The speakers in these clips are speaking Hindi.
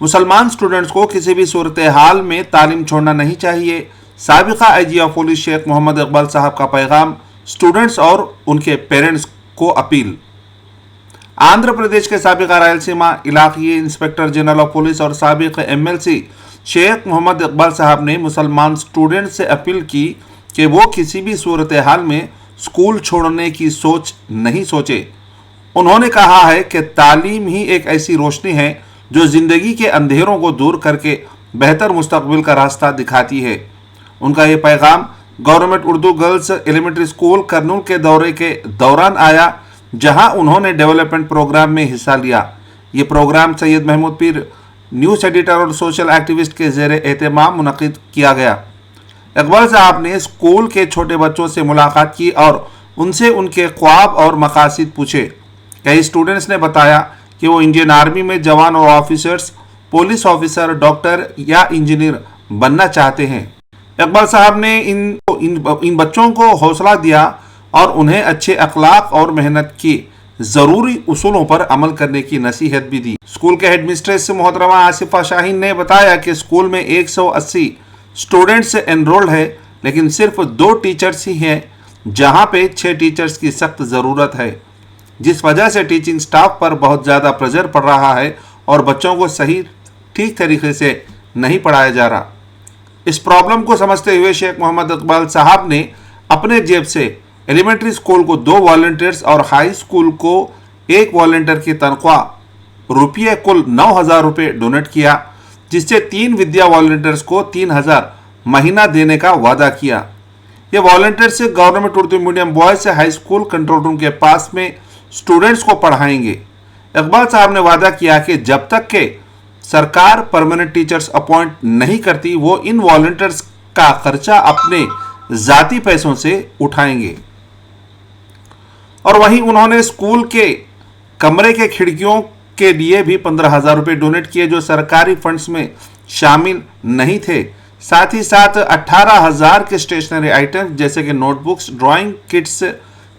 मुसलमान स्टूडेंट्स को किसी भी सूरत हाल में तालीम छोड़ना नहीं चाहिए। साबिका IG of police Sheikh Mohammad Iqbal साहब का पैगाम स्टूडेंट्स और उनके पेरेंट्स को अपील। आंध्र प्रदेश के साबिका रायलसीमा इलाक़ाई इंस्पेक्टर जनरल ऑफ पुलिस और साबिक एमएलसी शेख मोहम्मद इकबाल साहब ने मुसलमान स्टूडेंट से अपील की कि वो किसी भी सूरत हाल में स्कूल छोड़ने की सोच नहीं सोचे। उन्होंने कहा है कि तालीम ही एक ऐसी रोशनी है जो ज़िंदगी के अंधेरों को दूर करके बेहतर मुस्तकबिल का रास्ता दिखाती है। उनका ये पैगाम government Urdu girls elementary school Kurnool के दौरे के दौरान आया, जहां उन्होंने डेवलपमेंट प्रोग्राम में हिस्सा लिया। ये प्रोग्राम सैयद महमूद पीर न्यूज़ एडिटर और सोशल एक्टिविस्ट के ज़ेरे एहतमाम मुनक़िद किया गया। इकबाल साहब ने स्कूल के छोटे बच्चों से मुलाकात की और उनसे उनके ख्वाब और मकासद पूछे। कई स्टूडेंट्स ने बताया कि वो इंडियन आर्मी में जवान और ऑफिसर्स, पुलिस ऑफिसर, डॉक्टर या इंजीनियर बनना चाहते हैं। इकबाल साहब ने इन बच्चों को हौसला दिया और उन्हें अच्छे अखलाक और मेहनत की ज़रूरी उसूलों पर अमल करने की नसीहत भी दी। स्कूल के हेडमिस्ट्रेस मोहतरमा आसिफा शाहीन ने बताया कि स्कूल में 180 स्टूडेंट्स एनरोल्ड है, लेकिन सिर्फ 2 टीचर्स ही हैं, जहां पे 6 टीचर्स की सख्त ज़रूरत है, जिस वजह से टीचिंग स्टाफ पर बहुत ज़्यादा प्रेशर पड़ रहा है और बच्चों को सही ठीक तरीके से नहीं पढ़ाया जा रहा। इस प्रॉब्लम को समझते हुए शेख मोहम्मद इकबाल साहब ने अपने जेब से एलिमेंट्री स्कूल को 2 वॉलंटियर्स और हाई स्कूल को 1 वॉलंटियर की तनख्वाह रुपये कुल 9,000 रुपये डोनेट किया, जिससे 3 विद्या वॉलंटियर्स को 3,000 महीना देने का वादा किया। ये volunteers government Urdu medium boys से हाई स्कूल कंट्रोल रूम के पास में स्टूडेंट्स को पढ़ाएंगे। इकबाल साहब ने वादा किया कि जब तक के सरकार परमानेंट टीचर्स अपॉइंट नहीं करती, वो इन वॉलंटियर्स का खर्चा अपने ज़ाती पैसों से उठाएंगे। और वहीं उन्होंने स्कूल के कमरे के खिड़कियों के लिए भी 15,000 रुपये डोनेट किए, जो सरकारी फंड्स में शामिल नहीं थे। साथ ही साथ 18,000 के स्टेशनरी आइटम जैसे कि notebooks, drawing kits,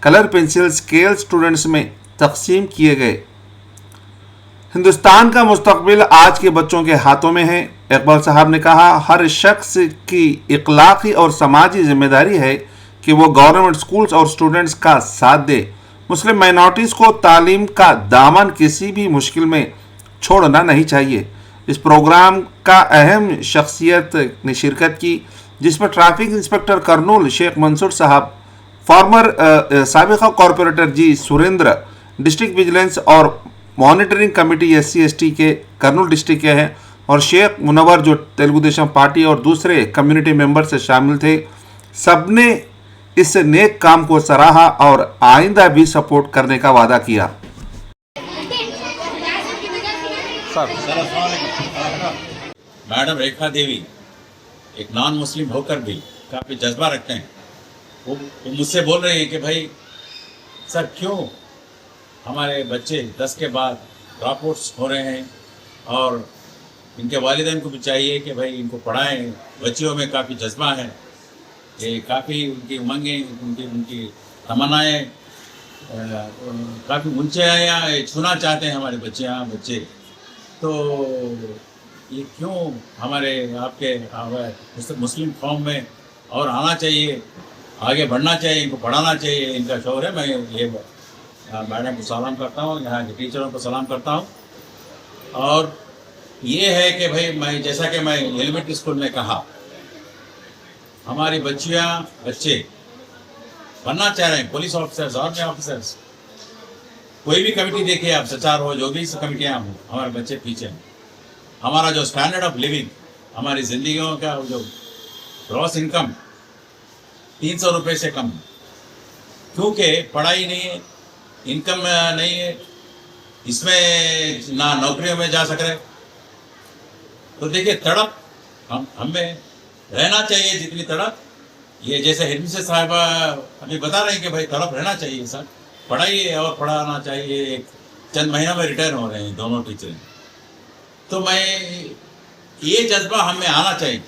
colour pencil, scale students में तकसीम किए गए। हिंदुस्तान का मुस्तकबिल आज के बच्चों के हाथों में है। इकबाल साहब ने कहा, हर शख्स की इखलाकी और समाजी जिम्मेदारी है कि वो गवर्नमेंट स्कूल्स और स्टूडेंट्स का साथ दे। मुस्लिम माइनॉरिटीज़ को तालीम का दामन किसी भी मुश्किल में छोड़ना नहीं चाहिए। इस प्रोग्राम का अहम शख्सियत ने शिरकत की, जिसमें ट्रैफिक इंस्पेक्टर करनूल शेख मंसूर साहब, फॉर्मर साबिका कॉरपोरेटर जी सुरेंद्र, डिस्ट्रिक्ट विजिलेंस और मॉनिटरिंग कमेटी SC/ST के करनूल डिस्ट्रिक्ट के हैं, और शेख मुनव्वर जो तेलुगु देशम पार्टी और दूसरे कम्युनिटी मेंबर से शामिल थे। सबने इस नेक काम को सराहा और आइंदा भी सपोर्ट करने का वादा किया। मैडम रेखा देवी एक नॉन मुस्लिम होकर भी काफ़ी जज्बा रखते हैं। वो मुझसे बोल रहे हैं कि भाई सर क्यों हमारे बच्चे 10 के बाद ड्रॉप आउट्स हो रहे हैं, और इनके वालिदैन को भी चाहिए कि भाई इनको पढ़ाएं। बच्चियों में काफ़ी जज्बा है, ये काफ़ी उनकी उमंगें, उनकी तमन्नाएँ काफ़ी ऊंचाइयाँ छूना चाहते हैं हमारे बच्चे। तो ये क्यों हमारे आपके मुस्लिम कौम में और आना चाहिए, आगे बढ़ना चाहिए, इनको पढ़ाना चाहिए, इनका शौर है। मैं ये मैडम को सलाम करता हूँ, यहाँ के टीचरों को सलाम करता हूँ। और ये है कि भाई जैसा कि मैं एलिमेंट्री स्कूल में कहा, हमारी बच्चे बनना चाह रहे हैं पुलिस ऑफिसर्स, आर्मी ऑफिसर्स। कोई भी कमेटी देखिए आप, सचार हो, जो भी कमेटियाँ हों, हमारे बच्चे पीछे हैं। हमारा जो स्टैंडर्ड ऑफ लिविंग, हमारी ज़िंदगियों का जो ग्रॉस इनकम 300 रुपये से कम, क्योंकि पढ़ाई नहीं है, इनकम नहीं है, इसमें ना नौकरियों में जा सक रहे। तो देखिए तड़प हमें रहना चाहिए, जितनी तड़प ये जैसे हेडमिस्ट्रेस साहिबा अभी बता रहे हैं कि भाई तड़प रहना चाहिए सर, पढ़ाइए और पढ़ाना चाहिए। चंद महीनों में रिटायर हो रहे हैं दोनों टीचर। तो मैं ये जज्बा हमें आना चाहिए,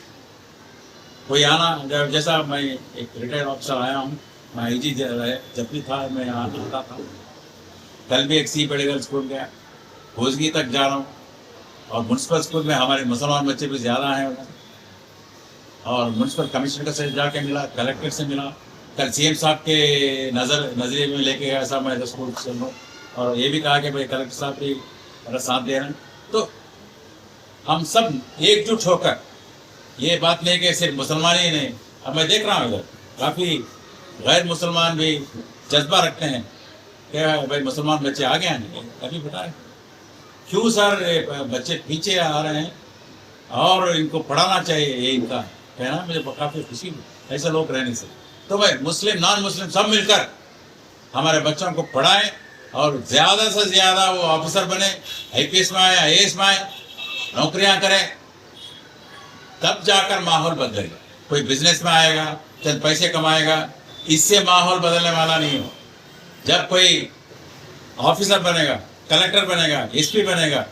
कोई आना, जैसा मैं एक रिटायर ऑफिसर आया हूँ, मैं आईजी जब भी था मैं यहाँ आता था। कल भी एक सी पेडिगल स्कूल गया, भोजगी तक जा रहा हूँ। और म्यूनसिपल स्कूल में हमारे मुसलमान बच्चे भी ज़्यादा हैं उधर। और म्यूनसिपल कमिश्नर से जाके मिला, कलेक्टर से मिला, कल सीएम साहब के नज़रिए में लेके गया साहब मैं स्कूल से हूँ, और ये भी कहा कि भाई कलेक्टर साहब भी मेरा साथ दे रहे हैं। तो हम सब एकजुट होकर, ये बात नहीं कि सिर्फ मुसलमान ही नहीं, अब मैं देख रहा हूँ इधर काफ़ी गैर मुसलमान भी जज्बा रखते हैं कि भाई मुसलमान बच्चे आगे आने, अभी बताएं क्यों सर ये बच्चे पीछे आ रहे हैं और इनको पढ़ाना चाहिए, ये इनका कहना मुझे काफ़ी खुशी हुई, ऐसे लोग रहने से। तो भाई मुस्लिम नॉन मुस्लिम सब मिलकर हमारे बच्चों को पढ़ाएं और ज़्यादा से ज़्यादा वो ऑफिसर बने, आईपीएस में आए, आईएएस में आए, नौकरियां करें, तब जाकर माहौल बदलेगा। कोई बिजनेस में आएगा, चंद पैसे कमाएगा, इससे माहौल बदलने वाला नहीं हो। जब कोई ऑफिसर बनेगा, कलेक्टर बनेगा, एसपी बनेगा,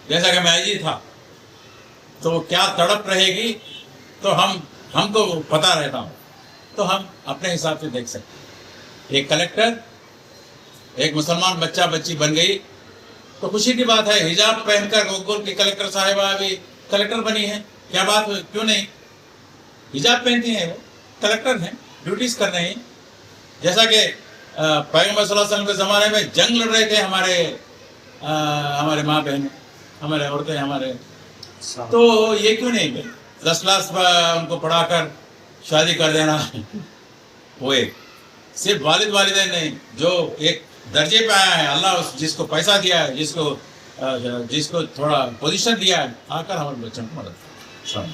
जैसा कि मैं आईजी था, तो क्या तड़प रहेगी तो हमको पता रहता हूँ, तो हम अपने हिसाब से देख सकते। एक कलेक्टर, एक मुसलमान बच्चा बच्ची बन गई तो खुशी की बात है। हिजाब पहनकर गोकुल की कलेक्टर साहिबा भी कलेक्टर बनी है, क्या बात, क्यों नहीं? हिजाब पहनती हैं, वो कलेक्टर हैं, ड्यूटीज कर रहे हैं। जैसा कि पैगंबर सल्लल्लाहु अलैहि वसल्लम के ज़माने में जंग लड़ रहे थे हमारे माँ बहन, हमारे औरतें, हमारे, तो ये क्यों नहीं भाई 10 क्लास उनको पढ़ाकर शादी कर देना? वो एक सिर्फ वालिद वालिदैन नहीं, जो एक दर्जे पे आया है, अल्लाह जिसको पैसा दिया है, जिसको थोड़ा पोजीशन दिया है, आकर हमारे बच्चों को मदद करें।